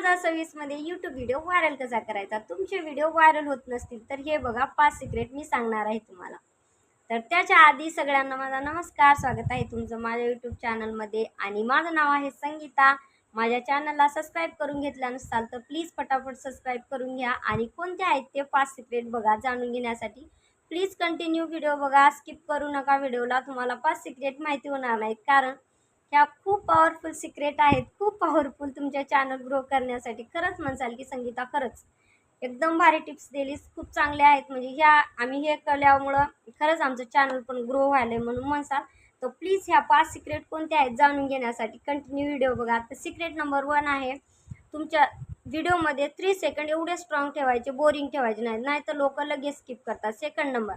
2026 मध्ये YouTube video viral कसा करायचा। तुमचे व्हिडिओ व्हायरल होत नसतील तर हे बघा 5 सिक्रेट मी सांगणार आहे तुम्हाला। तर त्याच्या आधी सगळ्यांना माझा नमस्कार, स्वागत आहे तुमचं माझ्या YouTube चॅनलमध्ये आणि माझं नाव आहे संगीता। माझ्या चॅनलला सबस्क्राइब करून घेतलं नसाल तर प्लीज फटाफट सबस्क्राइब करून घ्या आणि कोणते आहेत ते 5 सिक्रेट बघा जाणून घेण्यासाठी। प्लीज कंटिन्यू व्हिडिओ बघा, स्किप करू नका व्हिडिओला। तुम्हाला 5 सिक्रेट माहिती होणार नाहीत कारण ह्या खूप पॉवरफुल सिक्रेट आहेत, खूप पॉवरफुल तुमच्या चॅनल ग्रो करण्यासाठी। खरंच म्हणसाल की संगीता खरंच एकदम भारी टिप्स दिलीस, खूप चांगले आहेत, म्हणजे ह्या आम्ही हे केल्यामुळं खरंच आमचं चॅनल पण ग्रो व्हायलंय म्हणून म्हणसाल तर प्लीज ह्या 5 सिक्रेट कोणते आहेत जाणून घेण्यासाठी कंटिन्यू व्हिडिओ बघा। तर सिक्रेट नंबर 1 आहे, तुमच्या व्हिडिओमध्ये 3 सेकंड एवढे स्ट्रॉंग ठेवायचे, बोरिंग ठेवायचे नाही तर लोक लगेच स्किप करतात। सेकंड नंबर,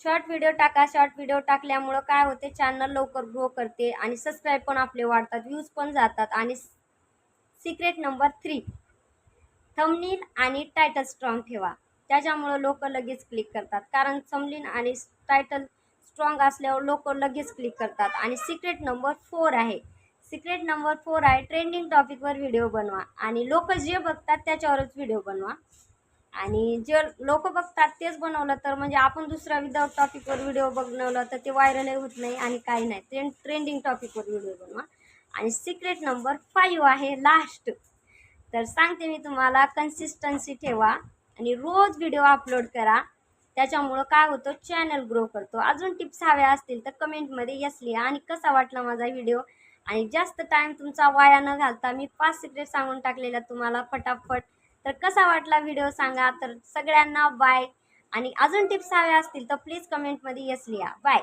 शॉर्ट व्हिडिओ टाका। शॉर्ट व्हिडिओ टाकल्यामुळं काय होते, चॅनल लवकर ग्रो करते आणि सबस्क्राइब पण आपले वाढतात, व्ह्यूज पण जातात। आणि सिक्रेट नंबर 3, थंबनेल आणि टायटल स्ट्रॉंग ठेवा, त्याच्यामुळे लोक लगेच क्लिक करतात, कारण थंबनेल आणि टायटल स्ट्रॉंग असल्यावर लोक लगेच क्लिक करतात। आणि सिक्रेट नंबर 4 आहे, सिक्रेट नंबर 4 आहे, ट्रेंडिंग टॉपिकवर व्हिडिओ बनवा आणि लोक जे बघतात त्याच्यावरच व्हिडिओ बनवा। आणि जे लोक बघतात तेच बनवलं तर म्हणजे आपण दुसरा विदाउट टॉपिकवर व्हिडिओ बनवला तर ते व्हायरलही होत नाही आणि काही नाही। ट्रेंडिंग टॉपिकवर व्हिडिओ बनवा। आणि सिक्रेट नंबर 5 आहे, लास्ट, तर सांगते मी तुम्हाला, कन्सिस्टन्सी ठेवा आणि रोज व्हिडिओ अपलोड करा, त्याच्यामुळं काय होतं, चॅनल ग्रो करतो। अजून टिप्स हव्या असतील तर कमेंटमध्ये यस लिहा आणि कसा वाटला माझा व्हिडिओ। आणि जास्त टाइम तुमचा वाया न घालता मी 5 सिक्रेट सांगून टाकलेल्या तुम्हाला फटाफट। तर कसा वाटला व्हिडिओ सांगा। तर सगळ्यांना बाय, आणि अजून टिप्स हव्या असतील तर प्लीज कमेंटमध्ये यस लिहा। बाय।